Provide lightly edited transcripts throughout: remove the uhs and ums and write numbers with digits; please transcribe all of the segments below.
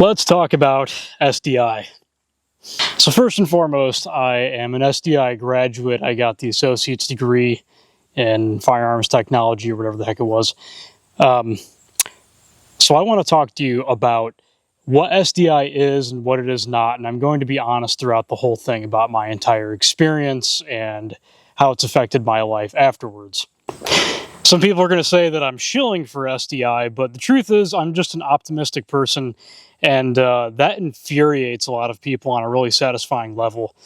Let's talk about SDI. So first and foremost, I am an SDI graduate. I got the associate's degree in firearms technology or whatever the heck it was. So I want to talk to you about what SDI is and what it is not, and I'm going to be honest throughout the whole thing about my entire experience and how it's affected my life afterwards. Some people are going to say that I'm shilling for SDI, but the truth is I'm just an optimistic person, and that infuriates a lot of people on a really satisfying level.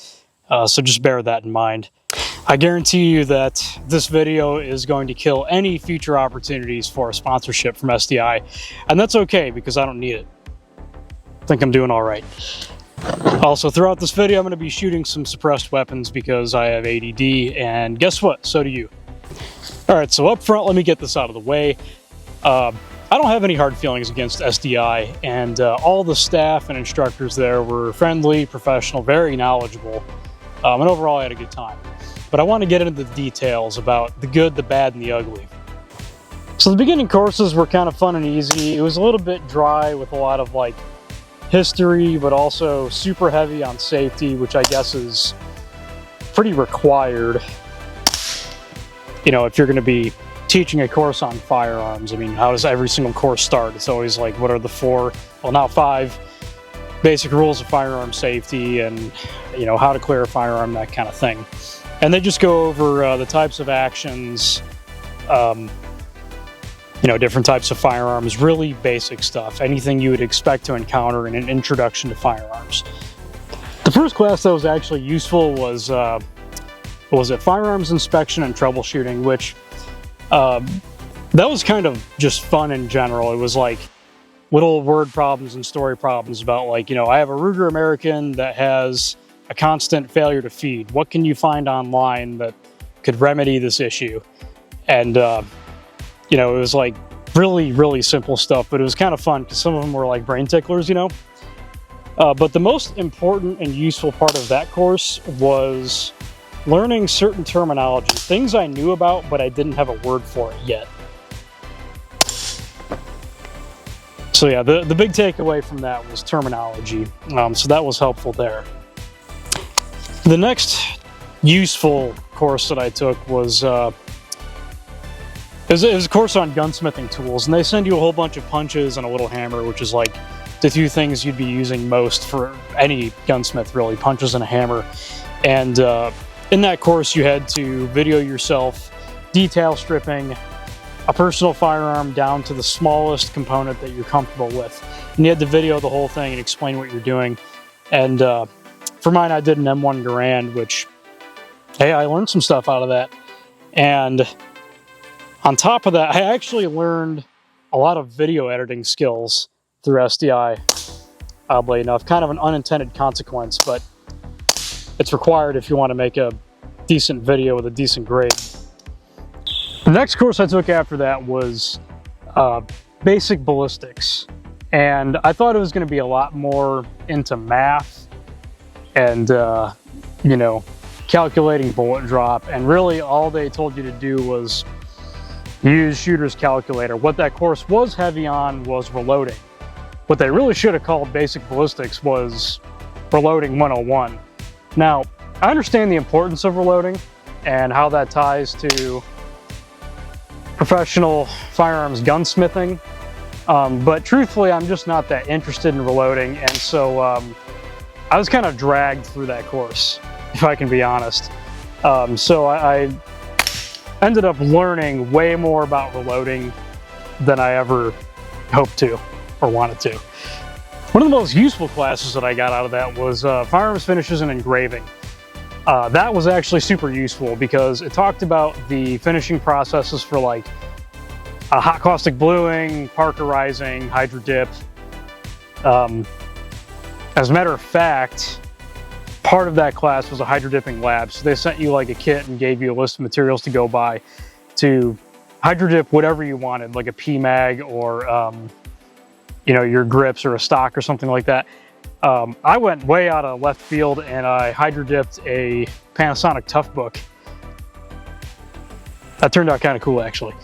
So just bear that in mind. I guarantee you that this video is going to kill any future opportunities for a sponsorship from SDI, and that's okay because I don't need it. I think I'm doing all right. Also, throughout this video, I'm going to be shooting some suppressed weapons because I have ADD, and guess what? So do you. Alright, so up front, let me get this out of the way. I don't have any hard feelings against SDI, and all the staff and instructors there were friendly, professional, very knowledgeable, and overall I had a good time. But I want to get into the details about the good, the bad, and the ugly. So the beginning courses were kind of fun and easy. It was a little bit dry with a lot of like history, but also super heavy on safety, which I guess is pretty required. You know, if you're going to be teaching a course on firearms, I mean, how does every single course start? It's always like, what are the 4, well now 5 basic rules of firearm safety and, you know, how to clear a firearm, that kind of thing. And they just go over the types of actions, you know, different types of firearms, really basic stuff, anything you would expect to encounter in an introduction to firearms. The first class that was actually useful was firearms inspection and troubleshooting, which that was kind of just fun in general. It was like little word problems and story problems about, like, you know, I have a Ruger American that has a constant failure to feed. What can you find online that could remedy this issue? And you know, it was like really simple stuff, but it was kind of fun because some of them were like brain ticklers, you know. But the most important and useful part of that course was learning certain terminology, things I knew about, but I didn't have a word for it yet. So yeah, the big takeaway from that was terminology. So that was helpful there. The next useful course that I took was, it was a course on gunsmithing tools, and they send you a whole bunch of punches and a little hammer, which is like the 2 things you'd be using most for any gunsmith, really, punches and a hammer. And in that course, you had to video yourself detail stripping a personal firearm down to the smallest component that you're comfortable with. And you had to video the whole thing and explain what you're doing. And for mine, I did an M1 Garand, which, hey, I learned some stuff out of that. And on top of that, I actually learned a lot of video editing skills through SDI, oddly enough. Kind of an unintended consequence, but it's required if you want to make a decent video with a decent grade. The next course I took after that was basic ballistics. And I thought it was going to be a lot more into math and, you know, calculating bullet drop. And really all they told you to do was use shooter's calculator. What that course was heavy on was reloading. What they really should have called basic ballistics was reloading 101. Now, I understand the importance of reloading and how that ties to professional firearms gunsmithing, but truthfully, I'm just not that interested in reloading, and so I was kind of dragged through that course, if I can be honest. So I ended up learning way more about reloading than I ever hoped to or wanted to. One of the most useful classes that I got out of that was firearms finishes and engraving. That was actually super useful because it talked about the finishing processes for like hot caustic bluing, accurizing, hydro dip. As a matter of fact, part of that class was a hydro dipping lab. So they sent you like a kit and gave you a list of materials to go by to hydro dip whatever you wanted, like a PMAG or you know, your grips or a stock or something like that. I went way out of left field and I hydro dipped a Panasonic Toughbook. That turned out kind of cool, actually.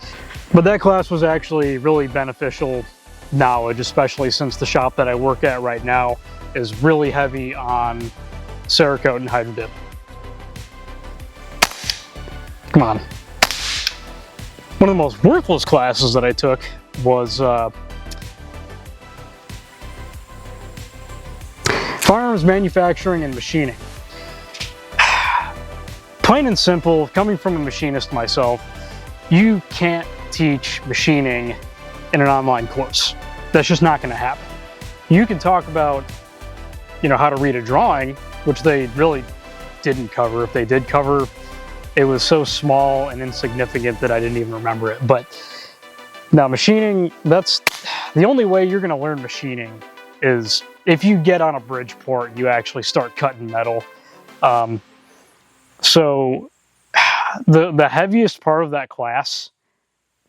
But that class was actually really beneficial knowledge, especially since the shop that I work at right now is really heavy on Cerakote and hydro dip. Come on. One of the most worthless classes that I took was firearms manufacturing and machining. Plain and simple, coming from a machinist myself, you can't teach machining in an online course. That's just not going to happen. You can talk about, you know, how to read a drawing, which they really didn't cover. If they did cover, it was so small and insignificant that I didn't even remember it. But now machining, that's the only way you're going to learn machining is if you get on a Bridgeport, you actually start cutting metal. So the heaviest part of that class,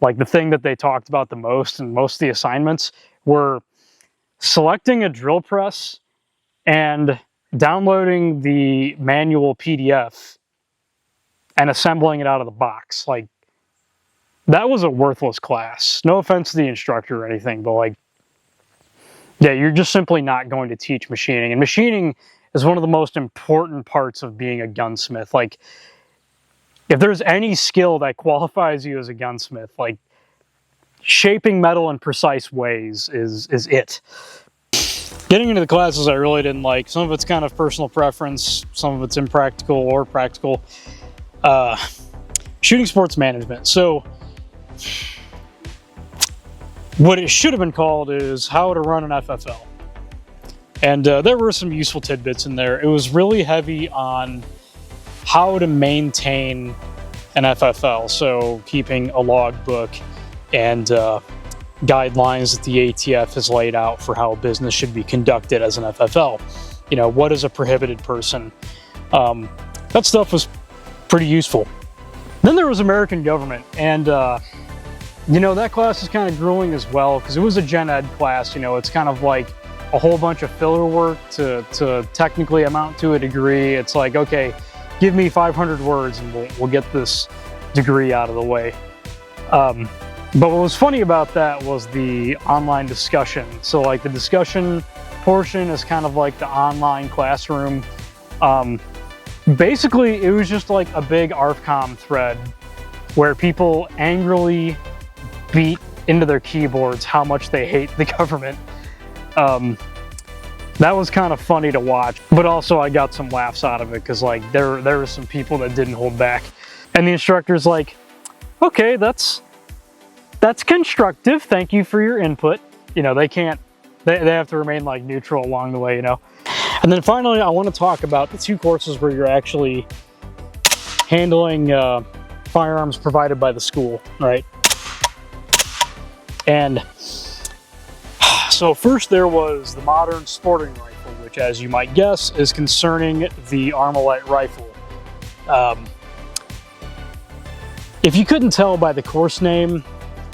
like the thing that they talked about the most and most of the assignments, were selecting a drill press and downloading the manual PDF and assembling it out of the box. Like, that was a worthless class. No offense to the instructor or anything, but like, yeah, you're just simply not going to teach machining. And machining is one of the most important parts of being a gunsmith. Like, if there's any skill that qualifies you as a gunsmith, like, shaping metal in precise ways is it. Getting into the classes I really didn't like. Some of it's kind of personal preference, some of it's impractical or practical. Shooting sports management. So what it should have been called is how to run an FFL. And there were some useful tidbits in there. It was really heavy on how to maintain an FFL. So keeping a logbook and guidelines that the ATF has laid out for how business should be conducted as an FFL. You know, what is a prohibited person? That stuff was pretty useful. Then there was American government, and you know, that class is kind of grueling as well because it was a gen ed class. You know, it's kind of like a whole bunch of filler work to technically amount to a degree. It's like, okay, give me 500 words and we'll get this degree out of the way. But what was funny about that was the online discussion. So like the discussion portion is kind of like the online classroom. Basically, it was just like a big ARFCOM thread where people angrily beat into their keyboards how much they hate the government. That was kind of funny to watch, but also I got some laughs out of it because like there were some people that didn't hold back. And the instructor's like, okay, that's constructive. Thank you for your input. You know, they have to remain like neutral along the way, you know. And then finally, I want to talk about the two courses where you're actually handling firearms provided by the school, right? And so first there was the modern sporting rifle, which, as you might guess, is concerning the Armalite rifle. If you couldn't tell by the course name,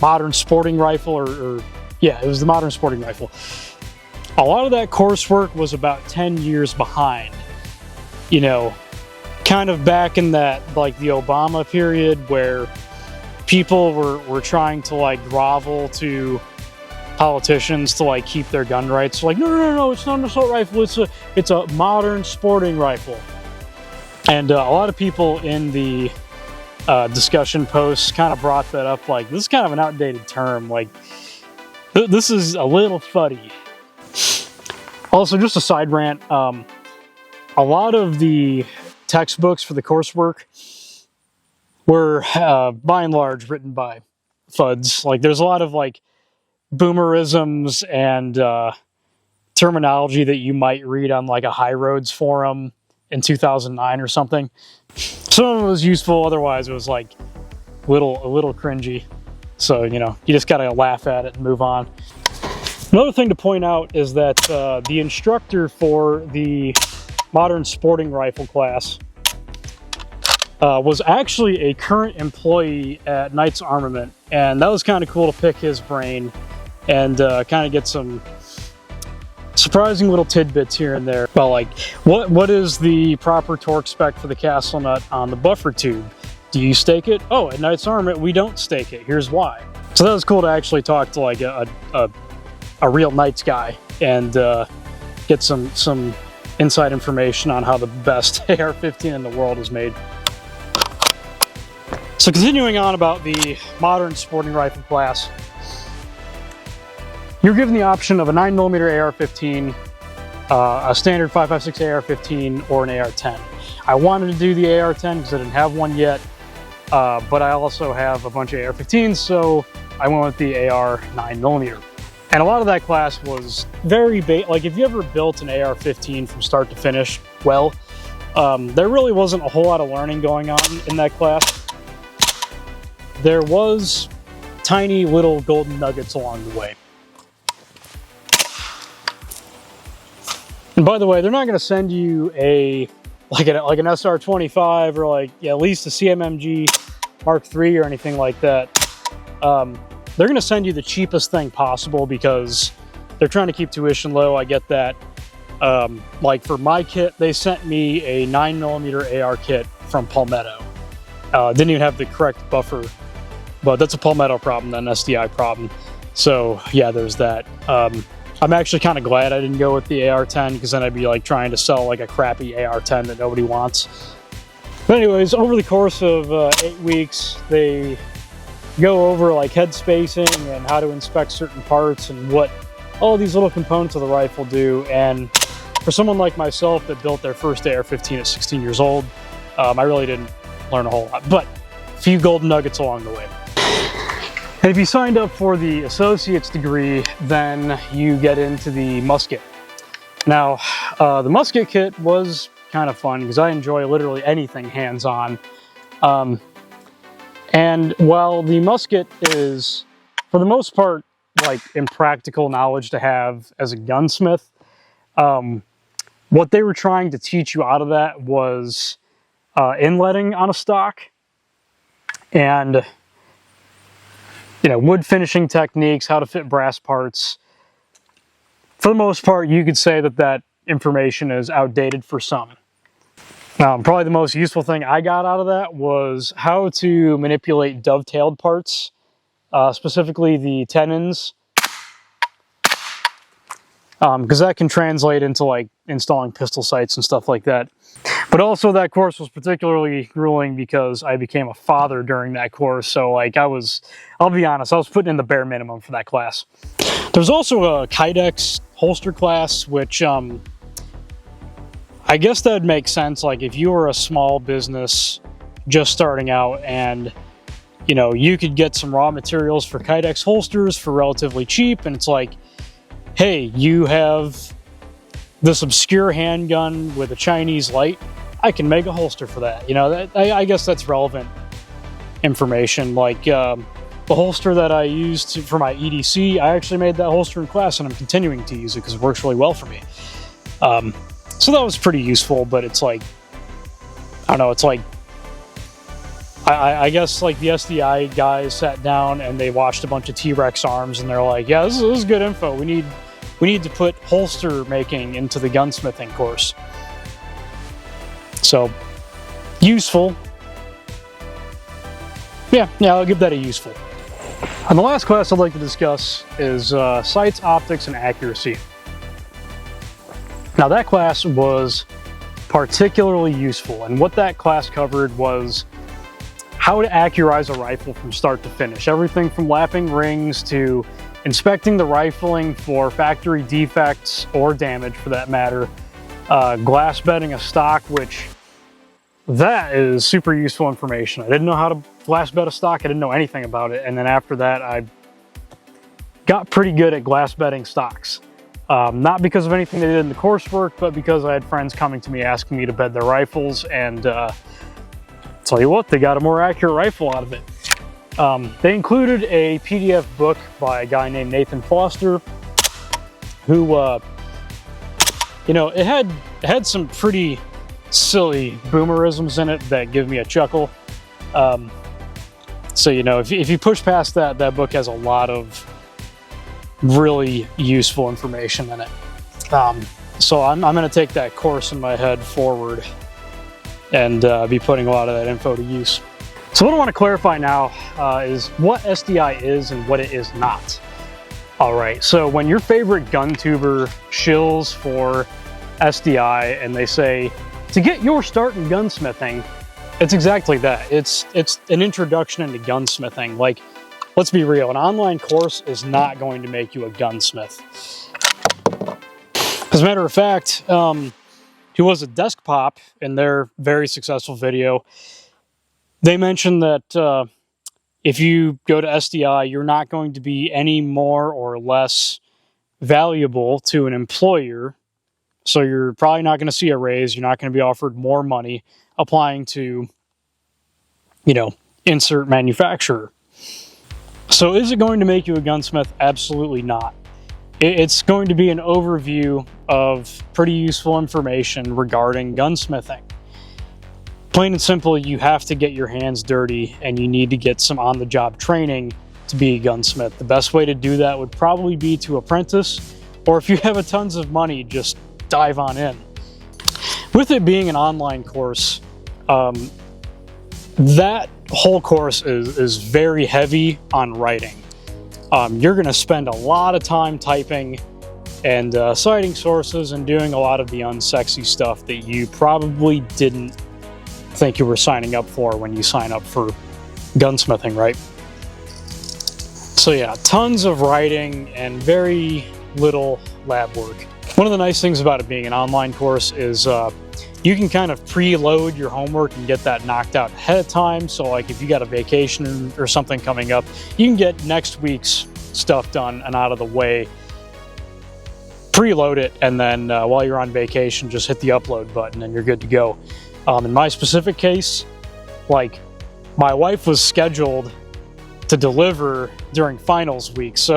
modern sporting rifle, or yeah, it was the modern sporting rifle. A lot of that coursework was about 10 years behind. You know, kind of back in that, like the Obama period where people were trying to like grovel to politicians to like keep their gun rights. Like, no, it's not an assault rifle, it's a modern sporting rifle. And a lot of people in the discussion posts kind of brought that up, like, this is kind of an outdated term, like, this is a little fuddy. Also, just a side rant, a lot of the textbooks for the coursework were, by and large, written by FUDs. Like, there's a lot of, like, boomerisms and terminology that you might read on, like, a High Roads forum in 2009 or something. Some of it was useful, otherwise it was, like, a little cringy. So, you know, you just gotta laugh at it and move on. Another thing to point out is that the instructor for the modern sporting rifle class was actually a current employee at Knights Armament, and that was kind of cool to pick his brain and kind of get some surprising little tidbits here and there. Well, like, what is the proper torque spec for the castle nut on the buffer tube? Do you stake it? Oh, at Knights Armament, we don't stake it. Here's why. So that was cool to actually talk to like a a real nights guy and get some inside information on how the best AR-15 in the world is made. So continuing on about the modern sporting rifle class, you're given the option of a 9mm AR-15, a standard 5.56 AR-15, or an AR-10. I wanted to do the AR-10 because I didn't have one yet, but I also have a bunch of AR-15s, so I went with the AR 9mm. And a lot of that class was very like if you ever built an AR-15 from start to finish, well, there really wasn't a whole lot of learning going on in that class. There was tiny little golden nuggets along the way. And by the way, they're not going to send you like an SR-25 or like at least a CMMG Mark III or anything like that. They're going to send you the cheapest thing possible because they're trying to keep tuition low. I get that. Like for my kit, they sent me a 9mm AR kit from Palmetto. Didn't even have the correct buffer, but that's a Palmetto problem, not an SDI problem. So yeah, there's that. I'm actually kind of glad I didn't go with the AR-10 because then I'd be like trying to sell like a crappy AR-10 that nobody wants. But anyways, over the course of 8 weeks, they go over like head spacing and how to inspect certain parts and what all these little components of the rifle do. And for someone like myself that built their first AR-15 at 16 years old, I really didn't learn a whole lot, but a few golden nuggets along the way. And if you signed up for the associate's degree, then you get into the musket. Now, the musket kit was kind of fun because I enjoy literally anything hands-on. And while the musket is, for the most part, like impractical knowledge to have as a gunsmith, what they were trying to teach you out of that was inletting on a stock and wood finishing techniques, how to fit brass parts. For the most part, you could say that that information is outdated for some. Probably the most useful thing I got out of that was how to manipulate dovetailed parts, specifically the tenons, because that can translate into like installing pistol sights and stuff like that. But also that course was particularly grueling because I became a father during that course. So like I'll be honest, I was putting in the bare minimum for that class. There's also a Kydex holster class, which I guess that'd make sense. Like if you were a small business just starting out and you could get some raw materials for Kydex holsters for relatively cheap. And it's like, hey, you have this obscure handgun with a Chinese light. I can make a holster for that. I guess that's relevant information. Like the holster that I used for my EDC, I actually made that holster in class and I'm continuing to use it because it works really well for me. So that was pretty useful, but it's like, I don't know, it's like, I guess like the SDI guys sat down and they watched a bunch of T-Rex arms and they're like, yeah, this is good info. We need to put holster making into the gunsmithing course. So, useful. Yeah, I'll give that a useful. And the last class I'd like to discuss is sights, optics, and accuracy. Now that class was particularly useful, and what that class covered was how to accurize a rifle from start to finish. Everything from lapping rings to inspecting the rifling for factory defects or damage for that matter, glass bedding a stock, which that is super useful information. I didn't know how to glass bed a stock. I didn't know anything about it. And then after that, I got pretty good at glass bedding stocks. Not because of anything they did in the coursework, but because I had friends coming to me asking me to bed their rifles. And tell you what, they got a more accurate rifle out of it. They included a PDF book by a guy named Nathan Foster, who, it had some pretty silly boomerisms in it that give me a chuckle. So, if you push past that, that book has a lot of really useful information in it. So I'm going to take that course in my head forward and be putting a lot of that info to use. So what I want to clarify now is what SDI is and what it is not. All right, so when your favorite gun tuber shills for SDI and they say, to get your start in gunsmithing, it's exactly that. It's an introduction into gunsmithing. Like, let's be real, an online course is not going to make you a gunsmith. As a matter of fact, who was a Desk Pop in their very successful video, they mentioned that if you go to SDI, you're not going to be any more or less valuable to an employer. So you're probably not going to see a raise. You're not going to be offered more money applying to, you know, insert manufacturer. So is it going to make you a gunsmith? Absolutely not. It's going to be an overview of pretty useful information regarding gunsmithing. Plain and simple, you have to get your hands dirty and you need to get some on-the-job training to be a gunsmith. The best way to do that would probably be to apprentice, or if you have tons of money, just dive on in. With it being an online course, that whole course is very heavy on writing. You're going to spend a lot of time typing and citing sources and doing a lot of the unsexy stuff that you probably didn't think you were signing up for when you sign up for gunsmithing, right? So yeah, tons of writing and very little lab work. One of the nice things about it being an online course is you can kind of preload your homework and get that knocked out ahead of time. So like if you got a vacation or something coming up, you can get next week's stuff done and out of the way, preload it, and then while you're on vacation, just hit the upload button and you're good to go. In my specific case, like, my wife was scheduled to deliver during finals week, so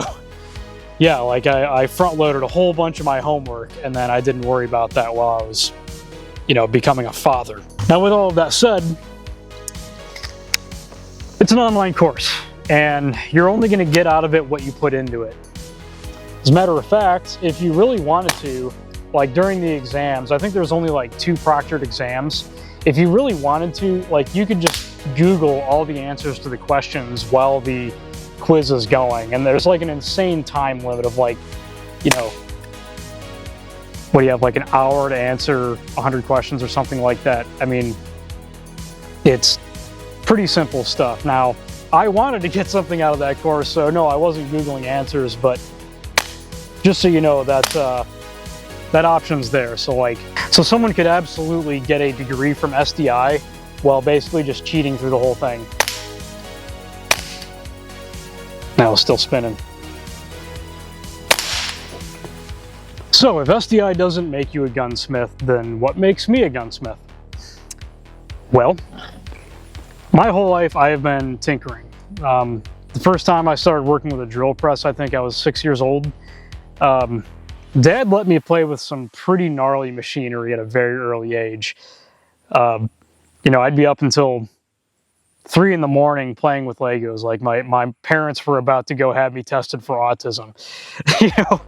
yeah, like I front-loaded a whole bunch of my homework, and then I didn't worry about that while I was, you know, becoming a father. Now, with all of that said, it's an online course, and you're only going to get out of it what you put into it. As a matter of fact, if you really wanted to, like during the exams, I think there's only like 2 proctored exams. If you really wanted to, like, you could just Google all the answers to the questions while the quiz is going. And there's like an insane time limit of like, you know, what do you have, like an hour to answer 100 questions or something like that. I mean, it's pretty simple stuff. Now, I wanted to get something out of that course, so no, I wasn't Googling answers, but just so you know, that option's there. So someone could absolutely get a degree from SDI while basically just cheating through the whole thing. Now it's still spinning. So if SDI doesn't make you a gunsmith, then what makes me a gunsmith? Well, my whole life I have been tinkering. The first time I started working with a drill press, I think I was 6 years old. Dad let me play with some pretty gnarly machinery at a very early age. You know, I'd be up until 3 in the morning playing with Legos. Like my parents were about to go have me tested for autism. You know,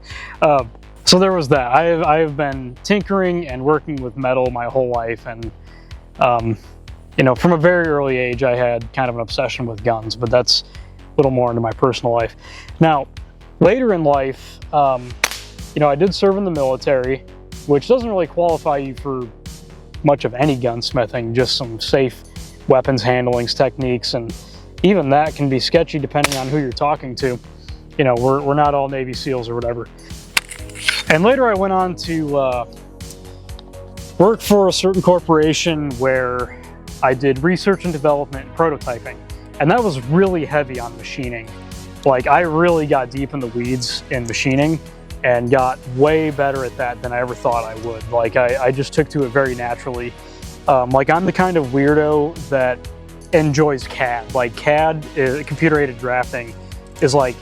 so there was that. I have been tinkering and working with metal my whole life, and you know, from a very early age, I had kind of an obsession with guns. But that's a little more into my personal life. Now, later in life, you know, I did serve in the military, which doesn't really qualify you for much of any gunsmithing, just some safe weapons handling techniques, and even that can be sketchy depending on who you're talking to. You know, we're not all Navy SEALs or whatever. And later I went on to work for a certain corporation where I did research and development and prototyping, and that was really heavy on machining. Like, I really got deep in the weeds in machining and got way better at that than I ever thought I would. Like, I just took to it very naturally. Like, I'm the kind of weirdo that enjoys CAD. Like, CAD, computer-aided drafting, is like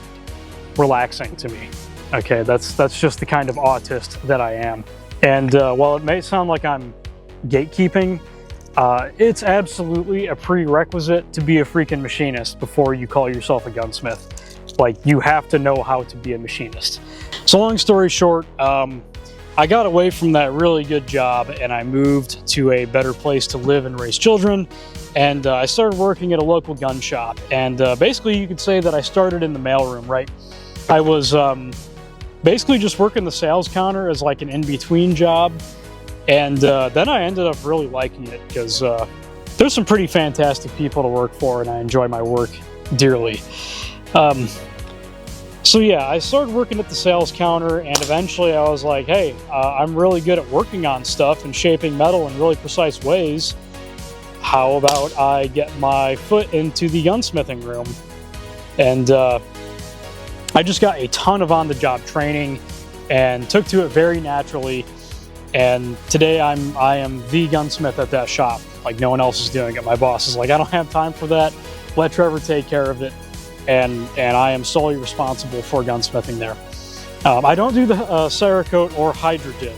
relaxing to me. Okay, that's just the kind of autist that I am. And while it may sound like I'm gatekeeping, it's absolutely a prerequisite to be a freaking machinist before you call yourself a gunsmith. Like, you have to know how to be a machinist. So long story short, I got away from that really good job and I moved to a better place to live and raise children. And I started working at a local gun shop. And basically you could say that I started in the mailroom, right? I was basically just working the sales counter as like an in-between job, and then I ended up really liking it because there's some pretty fantastic people to work for, and I enjoy my work dearly. So yeah, I started working at the sales counter, and eventually I was like, hey, I'm really good at working on stuff and shaping metal in really precise ways. How about I get my foot into the gunsmithing room? And I just got a ton of on-the-job training and took to it very naturally. And today I am the gunsmith at that shop. Like, no one else is doing it. My boss is like, I don't have time for that. Let Trevor take care of it. And I am solely responsible for gunsmithing there. I don't do the Cerakote or Hydrodiv,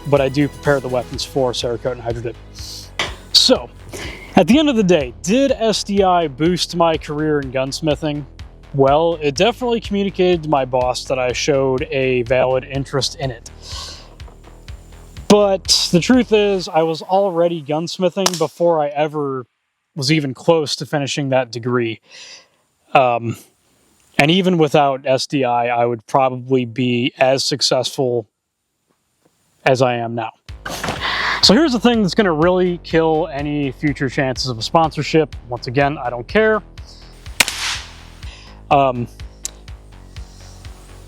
but I do prepare the weapons for Cerakote and Hydrodiv. So, at the end of the day, did SDI boost my career in gunsmithing? Well, it definitely communicated to my boss that I showed a valid interest in it. But the truth is, I was already gunsmithing before I ever was even close to finishing that degree. And even without SDI, I would probably be as successful as I am now. So here's the thing that's going to really kill any future chances of a sponsorship. Once again, I don't care.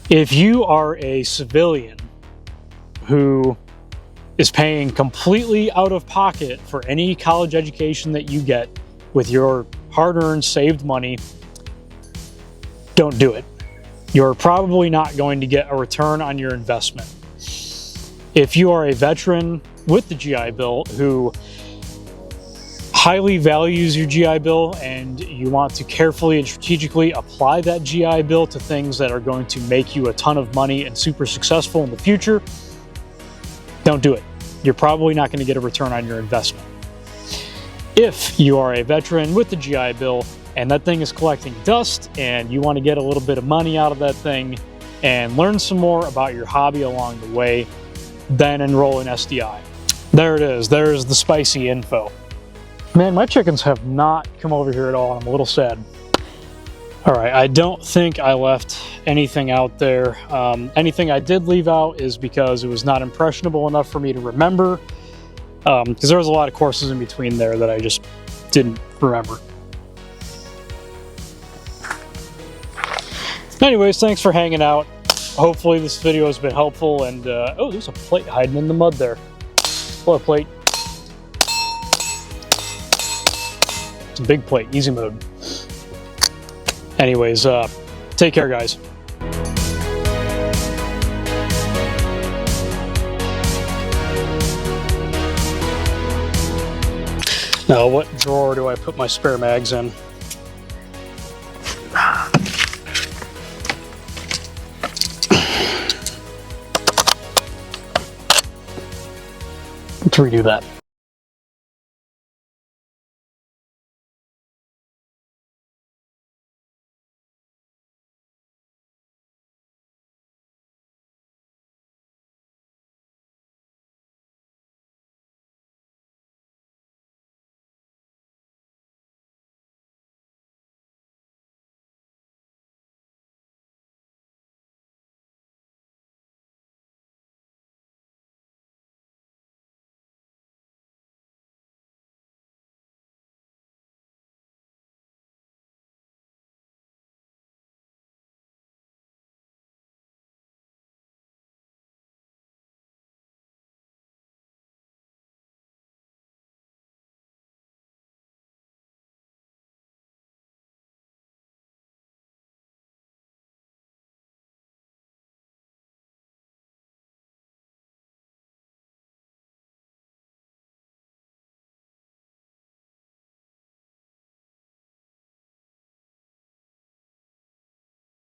If you are a civilian who is paying completely out of pocket for any college education that you get with your hard-earned saved money, don't do it. You're probably not going to get a return on your investment. If you are a veteran with the GI Bill who highly values your GI Bill and you want to carefully and strategically apply that GI Bill to things that are going to make you a ton of money and super successful in the future, don't do it. You're probably not going to get a return on your investment. If you are a veteran with the GI Bill and that thing is collecting dust and you want to get a little bit of money out of that thing and learn some more about your hobby along the way, then enroll in SDI. There it is. There's the spicy info. Man, my chickens have not come over here at all. I'm a little sad. All right, I don't think I left anything out there. Anything I did leave out is because it was not impressionable enough for me to remember, because there was a lot of courses in between there that I just didn't remember. Anyways, thanks for hanging out. Hopefully this video has been helpful, and oh, there's a plate hiding in the mud there. Hello, plate. It's a big plate, easy mode. Anyways, take care, guys. Now, what drawer do I put my spare mags in? Let's redo that.